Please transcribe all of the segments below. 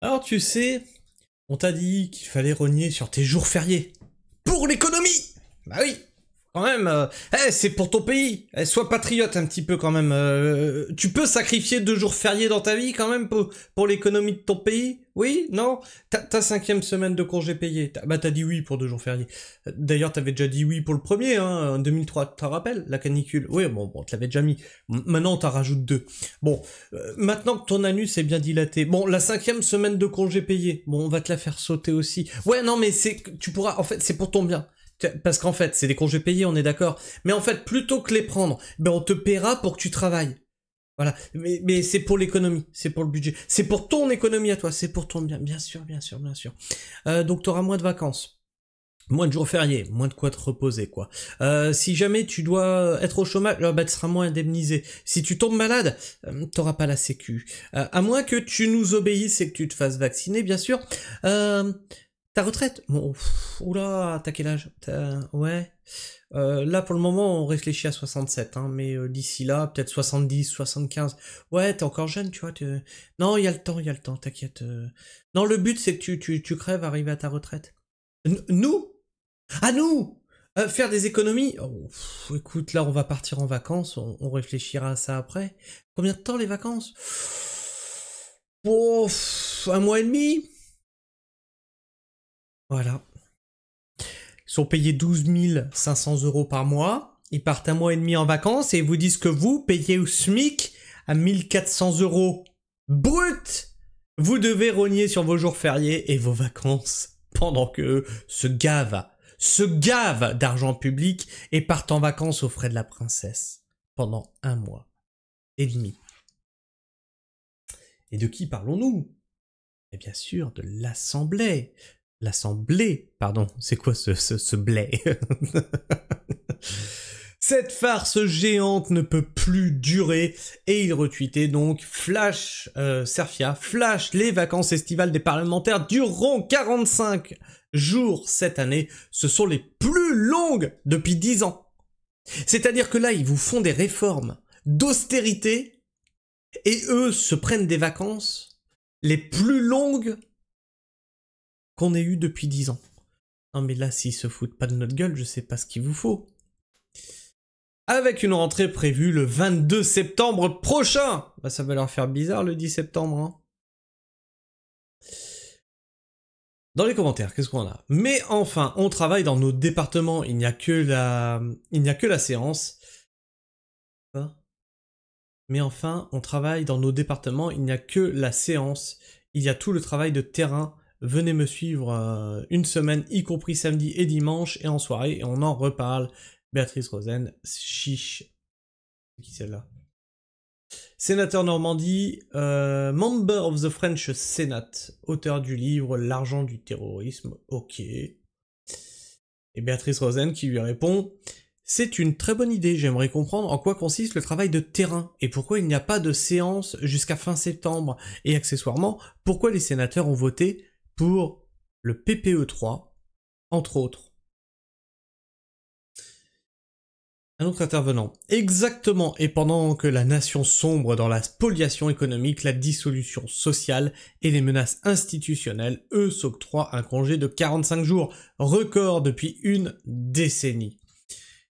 Alors tu sais, on t'a dit qu'il fallait rogner sur tes jours fériés. Pour l'économie. Bah oui, quand même, c'est pour ton pays. Sois patriote un petit peu quand même. Tu peux sacrifier 2 jours fériés dans ta vie quand même pour l'économie de ton pays? Oui? Non? Ta 5e semaine de congé payé. T'as dit oui pour 2 jours fériés. D'ailleurs, t'avais déjà dit oui pour le premier, hein, en 2003, tu te rappelles? La canicule. Oui, bon, tu l'avais déjà mis. Maintenant, on t'en rajoute 2. Bon, maintenant que ton anus est bien dilaté. Bon, la 5e semaine de congé payé. Bon, on va te la faire sauter aussi. Ouais, non, mais tu pourras, en fait, c'est pour ton bien. Parce qu'en fait, c'est des congés payés, on est d'accord. Mais en fait, plutôt que les prendre, ben on te paiera pour que tu travailles. Voilà. Mais c'est pour l'économie, c'est pour le budget. C'est pour ton économie à toi, c'est pour ton bien. Bien sûr, bien sûr, bien sûr. Donc t'auras moins de vacances. Moins de jours fériés, moins de quoi te reposer, quoi. Si jamais tu dois être au chômage, bah, tu seras moins indemnisé. Si tu tombes malade, t'auras pas la sécu. À moins que tu nous obéisses et que tu te fasses vacciner, bien sûr. Ta retraite? Bon, oula, t'as quel âge? Ouais. Là, pour le moment, on réfléchit à 67, hein, mais d'ici là, peut-être 70, 75. Ouais, t'es encore jeune, tu vois. Non, il y a le temps, t'inquiète. Non, le but, c'est que tu crèves, arriver à ta retraite. Nous? À nous! Faire des économies? Oh, écoute, là, on va partir en vacances, on réfléchira à ça après. Combien de temps, les vacances? Oh, 1 mois et demi? Voilà. Ils sont payés 12 500 € par mois, ils partent 1 mois et demi en vacances et ils vous disent que vous, payez au SMIC à 1 400 € brut, vous devez rogner sur vos jours fériés et vos vacances pendant que se gavent d'argent public et partent en vacances aux frais de la princesse pendant 1 mois et demi. Et de qui parlons-nous? Et bien sûr de l'Assemblée. L'Assemblée, pardon, c'est quoi ce blé? Cette farce géante ne peut plus durer et il retweetait donc Serfia, flash, les vacances estivales des parlementaires dureront 45 jours cette année. Ce sont les plus longues depuis 10 ans. C'est-à-dire que là, ils vous font des réformes d'austérité et eux se prennent des vacances les plus longues qu'on ait eues depuis 10 ans. Non mais là, s'ils se foutent pas de notre gueule, je sais pas ce qu'il vous faut. Avec une rentrée prévue le 22 septembre prochain. Bah, ça va leur faire bizarre le 10 septembre. Hein. Dans les commentaires, qu'est-ce qu'on a? Mais enfin, on travaille dans nos départements. Il n'y a que la séance. Mais enfin, on travaille dans nos départements. Il n'y a que la séance. Il y a tout le travail de terrain. Venez me suivre une semaine, y compris samedi et dimanche, et en soirée, et on en reparle. Béatrice Rosen, chiche. C'est qui celle-là? Sénateur Normandie, member of the French Senate, auteur du livre L'argent du terrorisme, ok. Et Béatrice Rosen qui lui répond, c'est une très bonne idée, j'aimerais comprendre en quoi consiste le travail de terrain et pourquoi il n'y a pas de séance jusqu'à fin septembre. Et accessoirement, pourquoi les sénateurs ont voté pour le PPE3, entre autres. Un autre intervenant. Exactement, et pendant que la nation sombre dans la spoliation économique, la dissolution sociale et les menaces institutionnelles, eux s'octroient un congé de 45 jours, record depuis une décennie.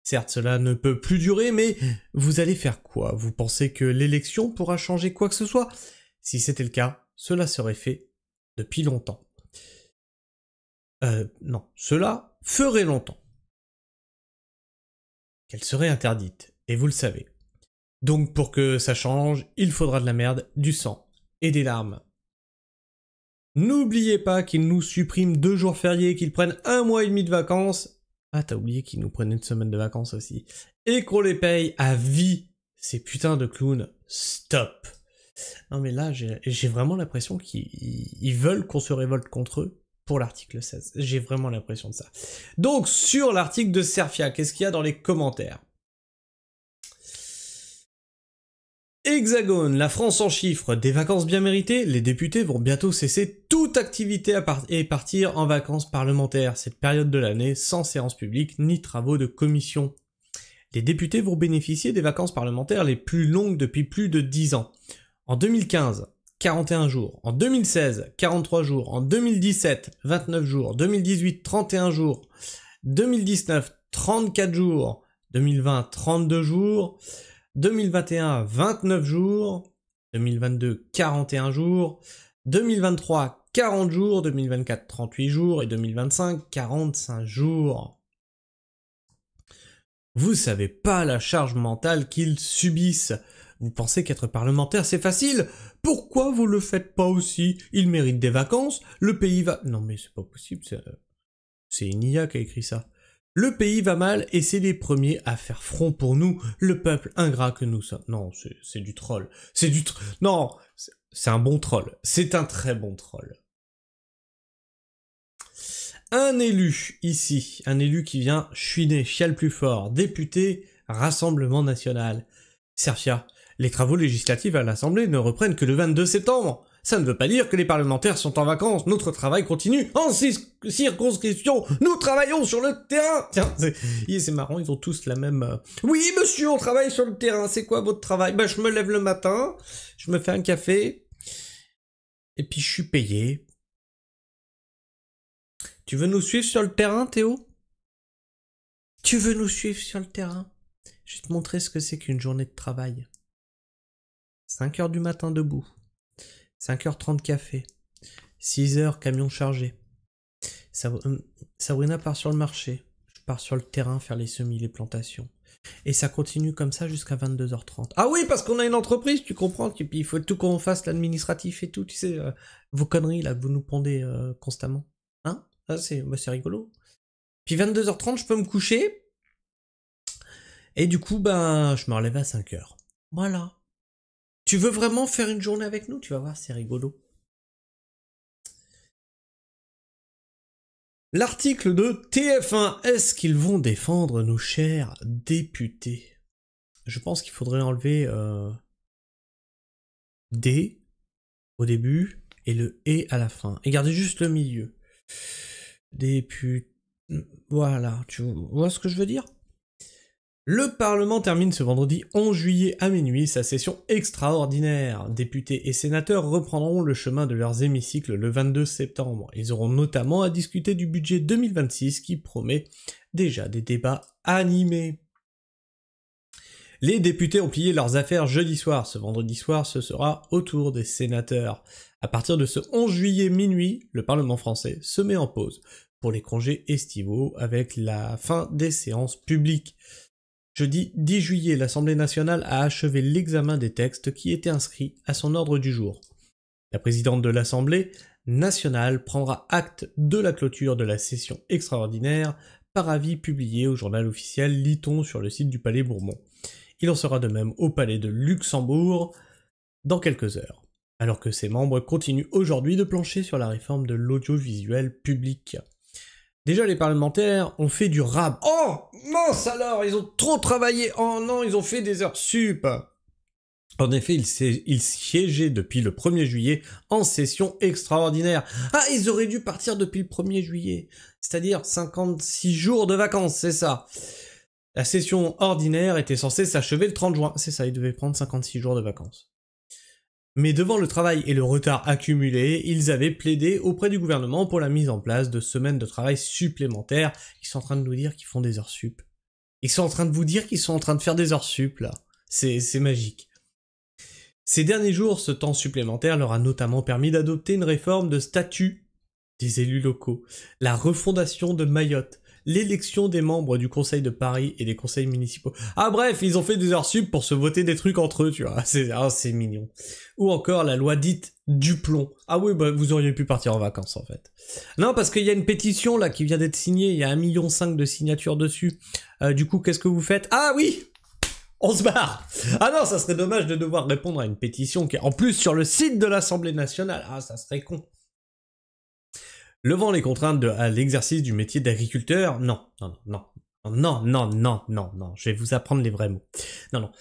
Certes, cela ne peut plus durer, mais vous allez faire quoi? Vous pensez que l'élection pourra changer quoi que ce soit? Si c'était le cas, cela serait fait depuis longtemps. Non, cela ferait longtemps. Qu'elle serait interdite, et vous le savez. Donc pour que ça change, il faudra de la merde, du sang et des larmes. N'oubliez pas qu'ils nous suppriment 2 jours fériés, qu'ils prennent 1 mois et demi de vacances. Ah, t'as oublié qu'ils nous prennent une semaine de vacances aussi. Et qu'on les paye à vie. Ces putains de clowns, stop. Non mais là, j'ai vraiment l'impression qu'ils veulent qu'on se révolte contre eux pour l'article 16. J'ai vraiment l'impression de ça. Donc, sur l'article de Serfia, qu'est-ce qu'il y a dans les commentaires? Hexagone, la France en chiffres, des vacances bien méritées, les députés vont bientôt cesser toute activité et partir en vacances parlementaires, cette période de l'année sans séance publique ni travaux de commission. Les députés vont bénéficier des vacances parlementaires les plus longues depuis plus de 10 ans. En 2015, 41 jours. En 2016, 43 jours. En 2017, 29 jours. 2018, 31 jours. 2019, 34 jours. 2020, 32 jours. 2021, 29 jours. 2022, 41 jours. 2023, 40 jours. 2024, 38 jours. Et 2025, 45 jours. Vous savez pas la charge mentale qu'ils subissent. Vous pensez qu'être parlementaire c'est facile? Pourquoi vous le faites pas aussi? Ils méritent des vacances, le pays va... Non mais c'est pas possible, c'est une IA qui a écrit ça. Le pays va mal et c'est les premiers à faire front pour nous, le peuple ingrat que nous sommes. Non, c'est du troll. Non, c'est un bon troll. C'est un très bon troll. Un élu, ici, un élu qui vient chouiner, chiale plus fort, député, Rassemblement National. Serfia, les travaux législatifs à l'Assemblée ne reprennent que le 22 septembre. Ça ne veut pas dire que les parlementaires sont en vacances, notre travail continue en circonscription, nous travaillons sur le terrain. Tiens, c'est marrant, ils ont tous la même... Oui monsieur, on travaille sur le terrain, c'est quoi votre travail? Bah je me lève le matin, je me fais un café, et puis je suis payé. Tu veux nous suivre sur le terrain, Théo? Tu veux nous suivre sur le terrain? Je vais te montrer ce que c'est qu'une journée de travail. 5h du matin debout. 5h30 café. 6h camion chargé. Sabrina part sur le marché. Je pars sur le terrain faire les semis, les plantations. Et ça continue comme ça jusqu'à 22h30. Ah oui, parce qu'on a une entreprise, tu comprends, et puis il faut tout qu'on fasse l'administratif et tout, tu sais, vos conneries là, vous nous pondez constamment. Hein? Ah, c'est rigolo. Puis 22h30, je peux me coucher. Et du coup, ben, je me relève à 5h. Voilà. Tu veux vraiment faire une journée avec nous? Tu vas voir, c'est rigolo. L'article de TF1. Est-ce qu'ils vont défendre nos chers députés? Je pense qu'il faudrait enlever D au début et le et à la fin. Et garder juste le milieu. Députés. Voilà, tu vois ce que je veux dire? Le Parlement termine ce vendredi 11 juillet à minuit sa session extraordinaire. Députés et sénateurs reprendront le chemin de leurs hémicycles le 22 septembre. Ils auront notamment à discuter du budget 2026 qui promet déjà des débats animés. Les députés ont plié leurs affaires jeudi soir. Ce vendredi soir, ce sera au tour des sénateurs. À partir de ce 11 juillet minuit, le Parlement français se met en pause pour les congés estivaux avec la fin des séances publiques. Jeudi 10 juillet, l'Assemblée nationale a achevé l'examen des textes qui étaient inscrits à son ordre du jour. La présidente de l'Assemblée nationale prendra acte de la clôture de la session extraordinaire par avis publié au journal officiel Lit-on sur le site du Palais Bourbon. Il en sera de même au Palais de Luxembourg dans quelques heures, alors que ses membres continuent aujourd'hui de plancher sur la réforme de l'audiovisuel public. Déjà, les parlementaires ont fait du rab. Oh mince alors, ils ont trop travaillé. Oh non, ils ont fait des heures sup. En effet, ils siégeaient depuis le 1er juillet en session extraordinaire. Ah, ils auraient dû partir depuis le 1er juillet. C'est-à-dire 56 jours de vacances, c'est ça. La session ordinaire était censée s'achever le 30 juin. C'est ça, ils devaient prendre 56 jours de vacances. Mais devant le travail et le retard accumulé, ils avaient plaidé auprès du gouvernement pour la mise en place de semaines de travail supplémentaires. Ils sont en train de nous dire qu'ils font des heures sup. Ils sont en train de vous dire qu'ils sont en train de faire des heures sup, là. C'est magique. Ces derniers jours, ce temps supplémentaire leur a notamment permis d'adopter une réforme de statut des élus locaux, la refondation de Mayotte, l'élection des membres du Conseil de Paris et des conseils municipaux. Ah bref, ils ont fait des heures sup pour se voter des trucs entre eux, tu vois. C'est mignon. Ou encore la loi dite Duplon. Ah oui, bah vous auriez pu partir en vacances en fait. Non, parce qu'il y a une pétition là qui vient d'être signée, il y a 1,5 million de signatures dessus. Du coup, qu'est-ce que vous faites? Ah oui, on se barre. Ah non, ça serait dommage de devoir répondre à une pétition qui est en plus sur le site de l'Assemblée nationale. Ah, ça serait con. Levant les contraintes à l'exercice du métier d'agriculteur, non, je vais vous apprendre les vrais mots. Non.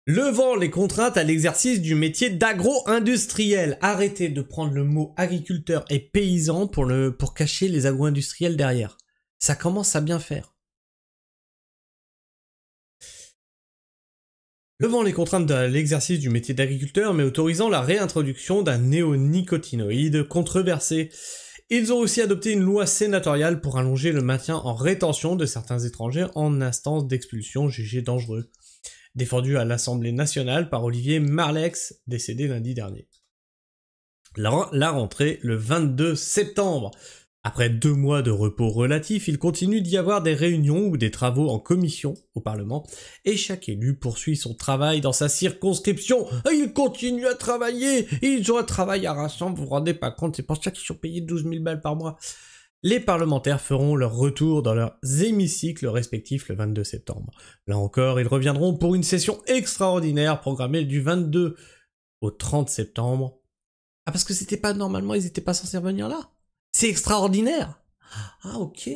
Levant les contraintes à l'exercice du métier d'agro-industriel. Arrêtez de prendre le mot agriculteur et paysan pour cacher les agro-industriels derrière. Ça commence à bien faire. Levant les contraintes de l'exercice du métier d'agriculteur, mais autorisant la réintroduction d'un néonicotinoïde controversé. Ils ont aussi adopté une loi sénatoriale pour allonger le maintien en rétention de certains étrangers en instance d'expulsion jugés dangereux. Défendu à l'Assemblée nationale par Olivier Marleix, décédé lundi dernier. La rentrée le 22 septembre. Après 2 mois de repos relatif, il continue d'y avoir des réunions ou des travaux en commission au Parlement, et chaque élu poursuit son travail dans sa circonscription. Il continue à travailler, ils ont un travail harassant, vous vous rendez pas compte, c'est pour ça qu'ils sont payés 12 000 balles par mois. Les parlementaires feront leur retour dans leurs hémicycles respectifs le 22 septembre. Là encore, ils reviendront pour une session extraordinaire programmée du 22 au 30 septembre. Ah, parce que c'était pas normalement, ils étaient pas censés revenir là? C'est extraordinaire. Ah, ok.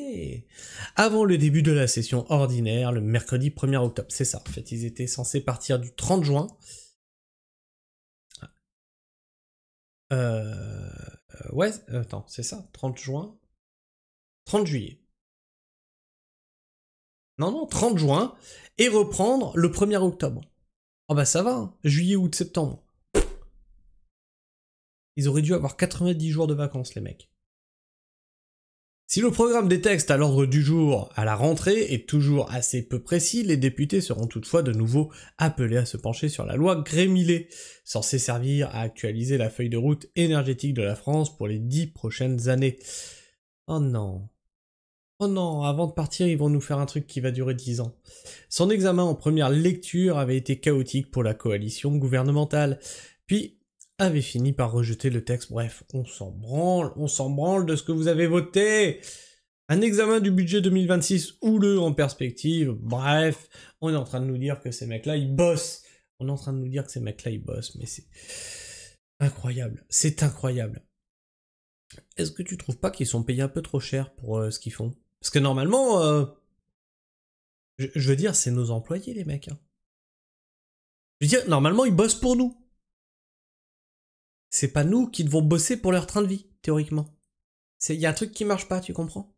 Avant le début de la session ordinaire, le mercredi 1er octobre. C'est ça, en fait, ils étaient censés partir du 30 juin. Ouais, attends, c'est ça, 30 juin. 30 juillet. Non, 30 juin. Et reprendre le 1er octobre. Oh bah ça va, hein. Juillet, août, septembre. Ils auraient dû avoir 90 jours de vacances, les mecs. Si le programme des textes à l'ordre du jour à la rentrée est toujours assez peu précis, les députés seront toutefois de nouveau appelés à se pencher sur la loi Grémillet, censée servir à actualiser la feuille de route énergétique de la France pour les 10 prochaines années. Oh non. Oh non, avant de partir, ils vont nous faire un truc qui va durer 10 ans. Son examen en première lecture avait été chaotique pour la coalition gouvernementale, puis avait fini par rejeter le texte. Bref, on s'en branle de ce que vous avez voté. Un examen du budget 2026 houleux en perspective. Bref, on est en train de nous dire que ces mecs-là, ils bossent. Mais c'est incroyable. C'est incroyable. Est-ce que tu trouves pas qu'ils sont payés un peu trop cher pour ce qu'ils font? Parce que normalement, je veux dire, c'est nos employés, les mecs. Hein. Je veux dire, normalement, ils bossent pour nous. C'est pas nous qui devons bosser pour leur train de vie, théoriquement. Il y a un truc qui marche pas, tu comprends?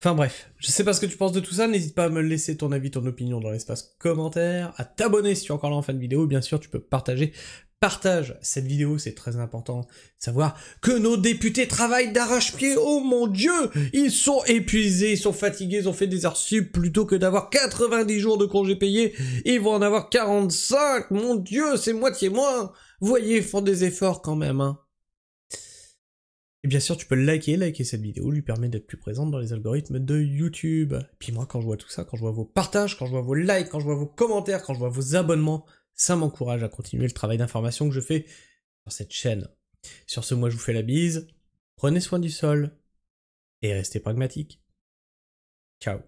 Enfin bref, je sais pas ce que tu penses de tout ça, n'hésite pas à me laisser ton avis, ton opinion dans l'espace commentaire, à t'abonner si tu es encore là en fin de vidéo, bien sûr tu peux partager. Partage cette vidéo, c'est très important. Savoir que nos députés travaillent d'arrache-pied, oh mon dieu! Ils sont épuisés, ils sont fatigués, ils ont fait des heures sup, plutôt que d'avoir 90 jours de congés payés, ils vont en avoir 45, mon dieu, c'est moitié moins! Vous voyez, ils font des efforts quand même, hein. Et bien sûr, tu peux liker cette vidéo, lui permet d'être plus présente dans les algorithmes de YouTube. Et puis moi, quand je vois tout ça, quand je vois vos partages, quand je vois vos likes, quand je vois vos commentaires, quand je vois vos abonnements, ça m'encourage à continuer le travail d'information que je fais sur cette chaîne. Sur ce, moi je vous fais la bise, prenez soin du sol, et restez pragmatiques. Ciao.